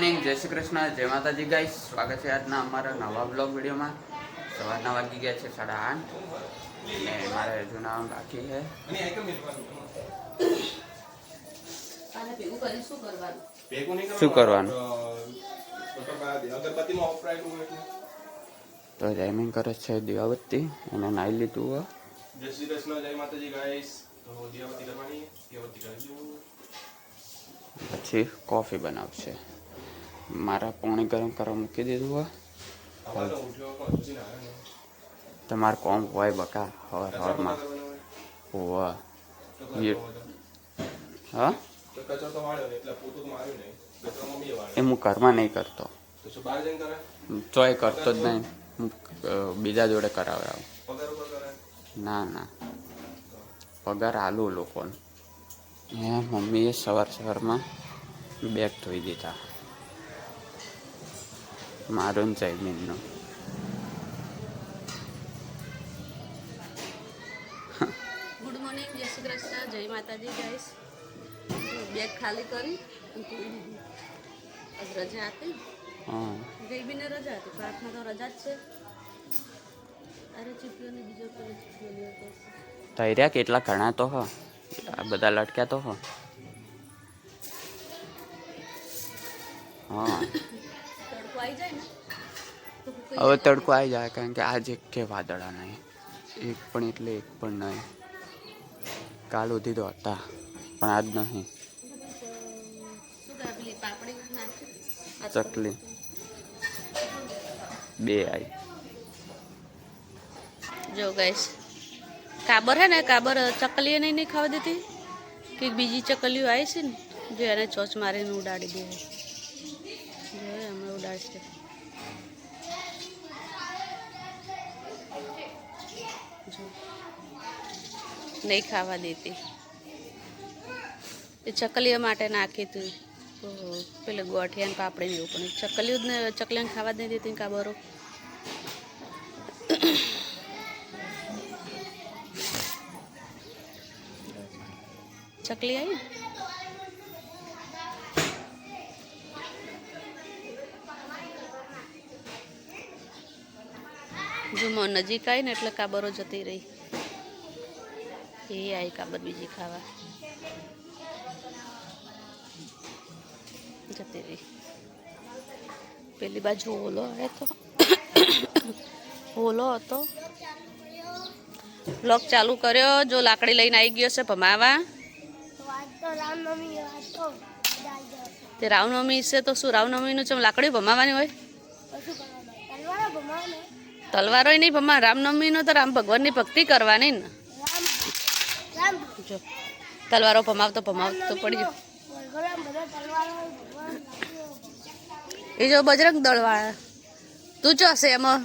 Morning, જય શ્રી કૃષ્ણ, જય માતાજી ગાઈસ. સ્વાગત છે આજના અમારા નવા બ્લોગ વિડીયોમાં. સવારના વાગી ગયા છે 8:30 અને મારે હજુ નામ બાકી છે. શું કરવાનું? તો જયમીન કરે છે દીવાબત્તી અને નાઈ લીધું. જય શ્રી કૃષ્ણ, જય માતાજી ગાઈસ. તો દીવાબત્તી કરવાની, દીવાબત્તી કરજો. પછી કોફી બનાવશે. મારા પાણી ગરમ કરવા મૂકી દીધું. તમારે કોમ હોય બકા હવારમાં હોવા હા એ હું ઘરમાં નહીં કરતો, ચોય કરતો જ નહીં. હું બીજા જોડે કરાવડાવું. ના ના, પગાર આલુ લોકોને. મમ્મીએ સવારમાં બેગ ધોઈ દીધા, મારું ને જયમીનનું. ગુડ મોર્નિંગ, જય શ્રી કૃષ્ણ, જય માતાજી ગાઈસ. બેગ ખાલી કરી રજા હતી. હા, ગઈબીને રજા હતી, પાર્કમાં તો રજા જ છે. અરે ચીપીઓને બીજો કોઈ ચીપીઓ હતો. તૈર્યા કેટલા ઘણા તો હો, આ બધા લટક્યા તો હો. હા, તડકો આવી જાય ને તો હવે તડકો આવી જાય, કારણ કે આજે કે વાદળા નહીં, એક પણ એટલે એક પણ નહીં. કાલ સુધી તો હતા પણ આજ નહીં. શું કાપલી પાપડી નાખી ચકલી બે આવી. જો ગાઈસ, કાબર હે ને, કાબર ચકલીએ નહીં ખાવા દેતી કે બીજી ચકલીઓ આવી છે ને, જો એને ચોચ મારીને ઉડાડી દે. જો હમણાં ઉડાડશે. જો નહીં ખાવા દેતી, એ ચકલીઓ માટે નાખી તું. પેલે ગોઠિયા ને પાપડી ને એવું, પણ ચકલીઓ જ ને ચકલીને ખાવા દઈ દેતી કાબરો. ચકલી આવી જો નજીક આવી ને એટલે કાબરો જતી રહી. એ આવી કાબર બીજી ખાવા જતી રહી. પેલી બાજુ ઓલો આવે તો ઓલો હતો. બ્લોગ ચાલુ કર્યો. જો લાકડી લઈને આવી ગયો છે ભમાવા. તે રામનવમી છે તો શું રામનવમીનું ચમ લાકડી ભમાવાની હોય? તલવારો નહીં ભમા. રામનવમીનો તો રામ ભગવાનની ભક્તિ કરવાની ને. જો તલવારો ભમાવતો પડી ગયો. એ જો બજરંગ દળ વાળા તું ચો છે એમાં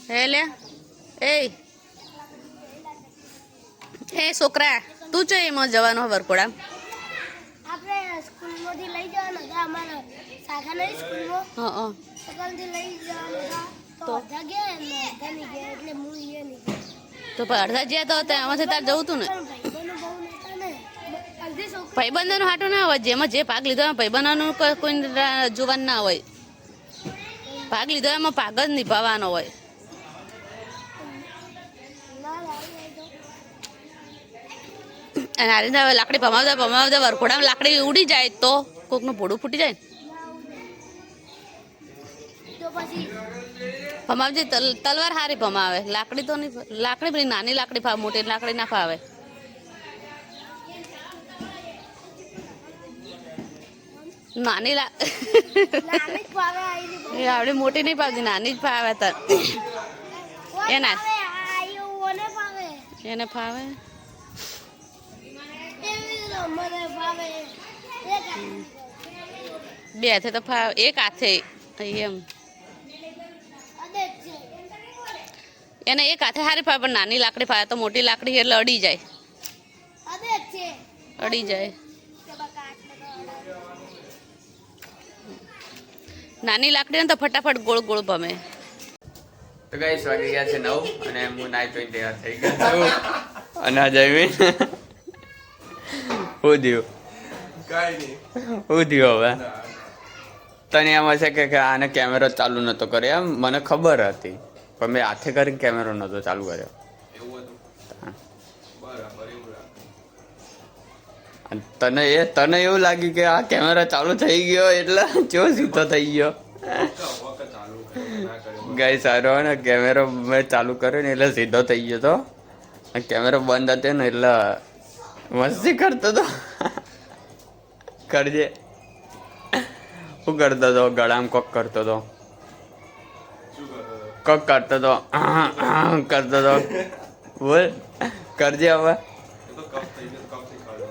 હે લે એ છોકરા તું ચો એમાં જવાનો વરકોડા? તો અડધા ગયા તો એમાંથી તાર જવું તું ને. ભાઈબંધોનું હાટું ના હોય, જેમાં જે ભાગ લીધો ભાઈબંધોનું કોઈ જોવાનું ના હોય. ભાગ લીધો એમાં ભાગ જ નિભાવવાનો હોય. અને આ રીતે લાકડી ભમાવતા વરઘોડામાં લાકડી ઉડી જાય તો કોકનું ભોડું ફૂટી જાય ને. ભમાવજે તલવાર હારી ભમાવે, લાકડી તો નહીં. લાકડી પેલી નાની લાકડી ફાવે, મોટી લાકડી ના ફાવે. નાની આવડી મોટી નહીં ફાવતી, નાની જ ફાવે. તર એના એને ફાવે. બે હાથે તો ફાવે, એક હાથે એમ. એને એક હાથે હારી ફાવે, પણ નાની લાકડી ફાવે તો મોટી લાકડી એટલે અડી જાય. નાની લાકડી ને તો ફટાફટ ગોળ ગોળ ભમે. તો ગાઈસ વાગી ગયા છે 9 અને હું નાઈ ધોઈને તૈયાર થઈ ગયો. અને જયમીન હું થયું? કાઈ નહીં. હું થયું હવે? તને એમ હશે કે આને કેમેરો ચાલુ નતો કર્યો, એમ મને ખબર હતી પણ મેં હાથે કરીને કેમેરો નતો ચાલુ કર્યો. એવું હતું. બરાબર એવું રાખે. અને તને એવું લાગ્યું કે આ કેમેરો ચાલુ થઈ ગયો એટલે ચો સીધો થઈ ગયો. વખત ચાલુ કર્યો ના કર્યો. ગાઈ સારો ને કેમેરો મેં ચાલુ કર્યો ને એટલે સીધો થઈ ગયો તો. અને કેમેરો બંધ હતો ને એટલે મસ્તી કરતો તો. કરજે. શું કરતો તો? ગળામાં કોક કરતો તો. શું કરતો હતો? કોક કરતો તો. કરતો તો. બોલ કરજે હવે. એ તો કપ થઈ ગયો, કપથી ખાડો.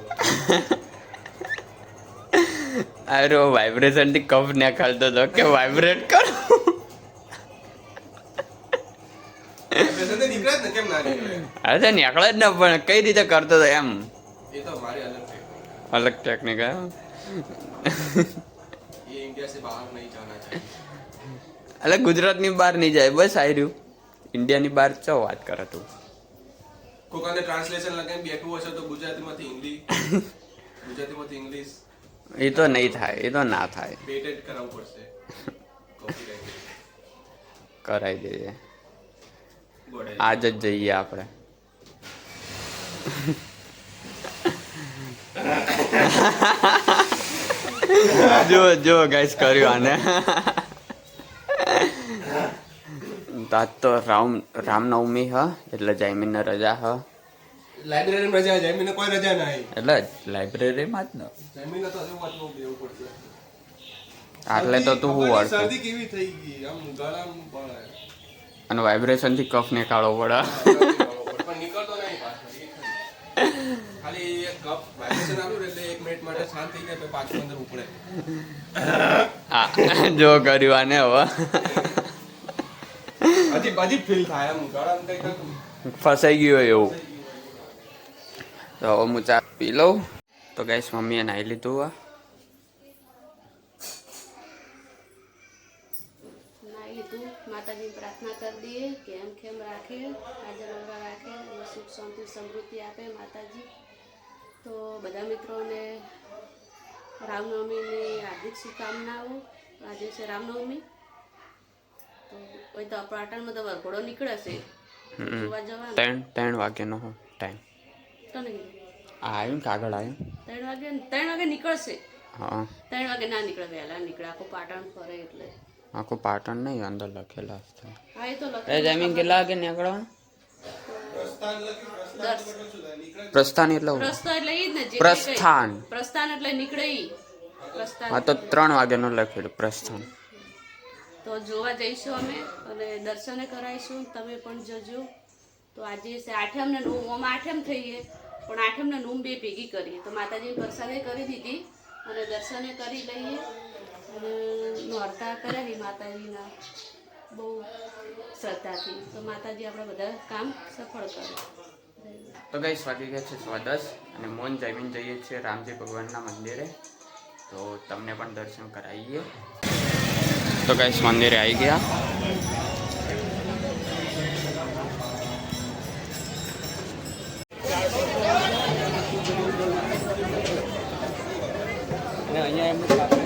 અરે વાઇબ્રેશન થી કફ ને ખાલતો હતો કે વાઇબ્રેટ કરો. બેસન તો નીકળે જ ને, કેમ ના નીકળે? અરે તો નીકળે જ ને પણ કઈ રીતે કરતો હતો એમ. એ તો મારી અલગ છે. અલગ ટેકનિક હે. ये इंडिया से बाहर नहीं जाना चाहिए. એટલે ગુજરાતની બહાર નહીં જાય બસ આયર્યું. ઇન્ડિયાની બહાર ચો વાત કરે તું. કોકાને ટ્રાન્સલેશન લગાવીને બેઠું હશે તો ગુજરાતીમાંથી હિન્દી, ગુજરાતીમાંથી ઇંગ્લિશ એ તો નહીં થાય, એ તો ના થાય. પેટેન્ટ કરાવવું પડશે. કોપીરાઇટ કરાવી દઈએ. ગોડાઈ. આજ જ જઈએ આપણે. જો ગાઈસ કર્યું આને. આજ તો રામનવમી હ એટલે જયમીને રજા હ લાઇબ્રેરીમાં રજા, જમીને કોઈ રજા નહીં. એટલે લાઇબ્રેરીમાં જ ને. જમીને તો એવું વાતનું બેવું પડશે. આટલે તો તું શું વળશે શરદી કેવી થઈ ગઈ, આમ ગળામાં બળે. અને વાઇબ્રેશન થી કફ ને કાઢવો પડે. પણ નીકળતો નહીં પાછો. ખાલી એક કપ વાઇબ્રેશન આવ્યું એટલે 1 મિનિટ માટે શાંત થઈ જાય, પછી પાછું અંદર ઉપડે. જો કર્યું આને હવે. હજી ફીલ થાય આમ ગળામાં કંઈક ફસાઈ ગયું હોય એવું. તો હવે હું ચા પી લઉં. તો ગાઈસ મમ્મીએ નાહી લીધું આ. નાહી લીધું, માતાજીની પ્રાર્થના કરી દઈએ કે એમ ખેમ રાખે, હાજર નવરા રાખે, અને સુખ શાંતિ સમૃદ્ધિ આપે માતાજી. તો બધા મિત્રોને રામનવમીની હાર્દિક શુભકામનાઓ. આજે છે રામનવમી. તો હોય તો પાટણમાં તો વરઘોડો નીકળે છે, જોવા જવાનું. 3 વાગ્યાનો ટાઈમ. તો નહીં આવ્યું કાગળ આવ્યું. 3 વાગે નીકળશે. હા 3 વાગે ના નીકળે, વહેલા નીકળે, આખું પાટણ ફરે એટલે. આખું પાટણ નહીં, અંદર લખેલા હશે. હા એ તો એ જમીન કેટલા વાગે નીકળવાનું? પ્રસ્થાન એટલે હું? પ્રસ્થાન એટલે ઈ જ ને, જે પ્રસ્થાન. પ્રસ્થાન એટલે નીકળે ઈ. પ્રસ્થાન હા તો 3 વાગ્યાનું લખેલું પ્રસ્થાન. તો જોવા જઈશું અમે અને દર્શને કરાવીશું, તમે પણ જજો. તો આજે છે આઠમ ને નોમ. ઓમ આઠમ થઈએ પણ આઠમ ને નોમ બે ભેગી કરીએ. તો માતાજીની પ્રસાદે કરી દીધી અને દર્શને કરી લઈએ અને નોરતા કરાવી માતાજીના બહુ શ્રદ્ધાથી. તો માતાજી આપણે બધા કામ સફળ કરે. તો ગાઈસ વાગી ગયા છે 10:15 અને મોન જમીન જઈએ છીએ રામજી ભગવાનના મંદિરે. તો તમને પણ દર્શન કરાવીએ. તો ગાઈસ મંદિરે આવી ગયા. અહીંયા એમનું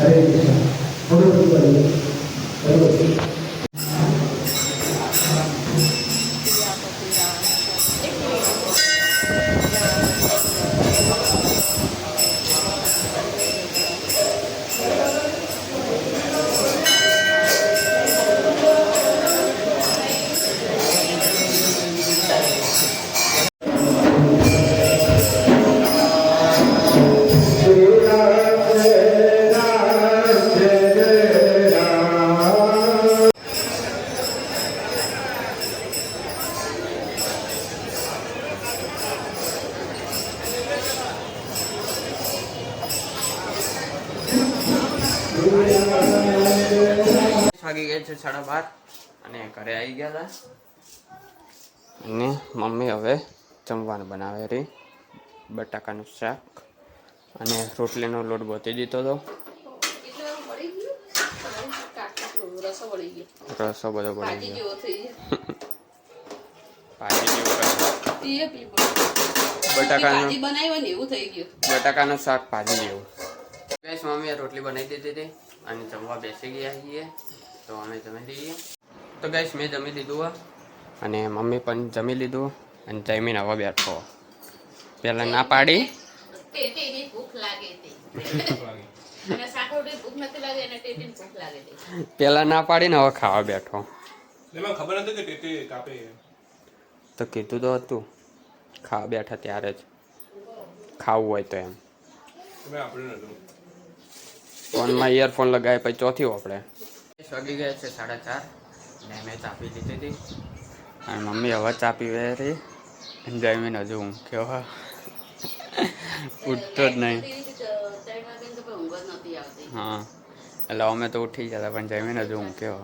Hare Krishna. Hare વાગી ગયા છે 12:30 અને ઘરે આવી ગયા હતા અને મમ્મી હવે જમવાનું બનાવે રહી. બટાકાનું શાક અને રોટલીનો લોટ ગોતી દીધો હતો. રસો બધો બળી ગયો. ભાજી જેવું બટાકાનું શાક ભાજી જેવું. ગેસ મમ્મીએ રોટલી બનાવી દીધી હતી અને જમવા બેસી ગયા છીએ. તો અમે જમી લઈએ. તો ગેસ મેં જમી લીધું અને મમ્મી પણ જમી લીધું અને જમીને હવે બેઠો. પેલા ના પાડી પેલા ના પાડીને હવે ખાવા બેઠો. એમાં ખબર નથી કે ટેટી કાપે. તો કીધું તો હતું ખાવા બેઠા ત્યારે જ ખાવું હોય તો એમ. આપણે નતું ફોનમાં ઇયરફોન લગાવે પછી ચોથી આપણે વાગી ગયા છે 4:30 અને મેં ચા પી લીધી હતી અને મમ્મી હવે ચા પીવે રહી. જમીન હજુ ઊંઘ્યો ઉઠતો જ નહીં. હા એટલે અમે તો ઉઠી જતા પણ જમીન હજુ ઊંઘ્યો.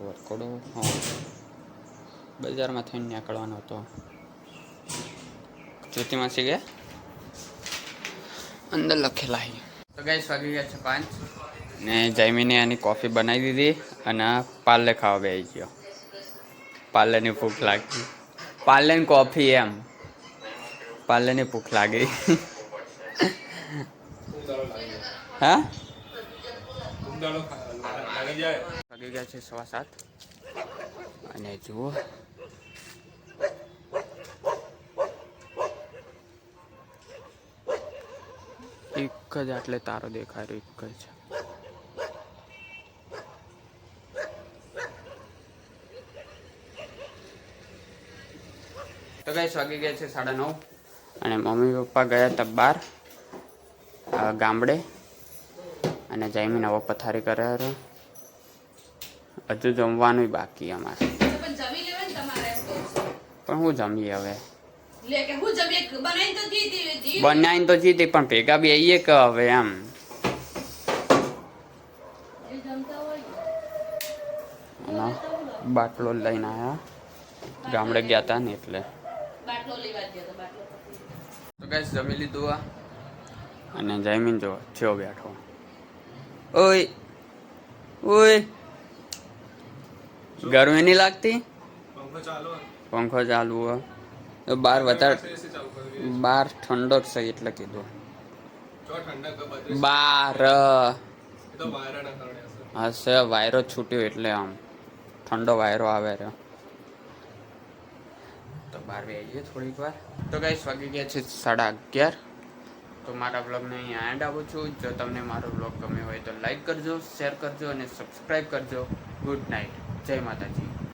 વરકોડો હા બજારમાં થઈને નીકળવાનો હતો. જ્યોતિમાં સી ગયા અંદર લખેલા. તો ગાઈસ વાગી ગયા છે 5 ને જમીને એની કોફી બનાવી દીધી અને પાર્લે ખાવા બેસી ગયો. પાર્લેની ભૂખ લાગી. પાર્લેની કોફી એમ પાર્લેની ભૂખ લાગી. હા લાગી જાય. વાગી ગયા છે 7:15 અને જુઓ એક જ આટલે તારો દેખાય એક જ. તો ગાઈસ વાગી ગયા છે 9:30 અને મમ્મી પપ્પા ગયા હતા બહાર ગામડે અને જમીને હવે પથારી કરે. હજુ જમવાનું બાકી અમારે પણ હું જમીએ હવે. બનાવીને તો જીતી પણ ભેગા બી આવીએ કે હવે એમ. બાટલો લઈને આવ્યા ગામડે ગયા હતા ને એટલે. તો ગાઈસ જમી લીધું અને જમીન જો છો બેઠો. ઓય ઓય ગરમી નહીં લાગતી? પંખો ચાલુ હોય બહાર વધારે બહાર ઠંડો છે એટલે કીધું. બહાર હશે વાયરો છૂટ્યો એટલે આમ ઠંડો વાયરો આવે રહ્યો તો બહાર બેસીએ થોડીક વાર. તો ગાઈસ વાગી ગયા છે 11:30. તો મારા બ્લોગને અહીંયા એન્ડ આપું છું. જો તમને મારો બ્લોગ ગમ્યો હોય તો લાઈક કરજો, શેર કરજો અને સબસ્ક્રાઈબ કરજો. Good night. જય માતાજી.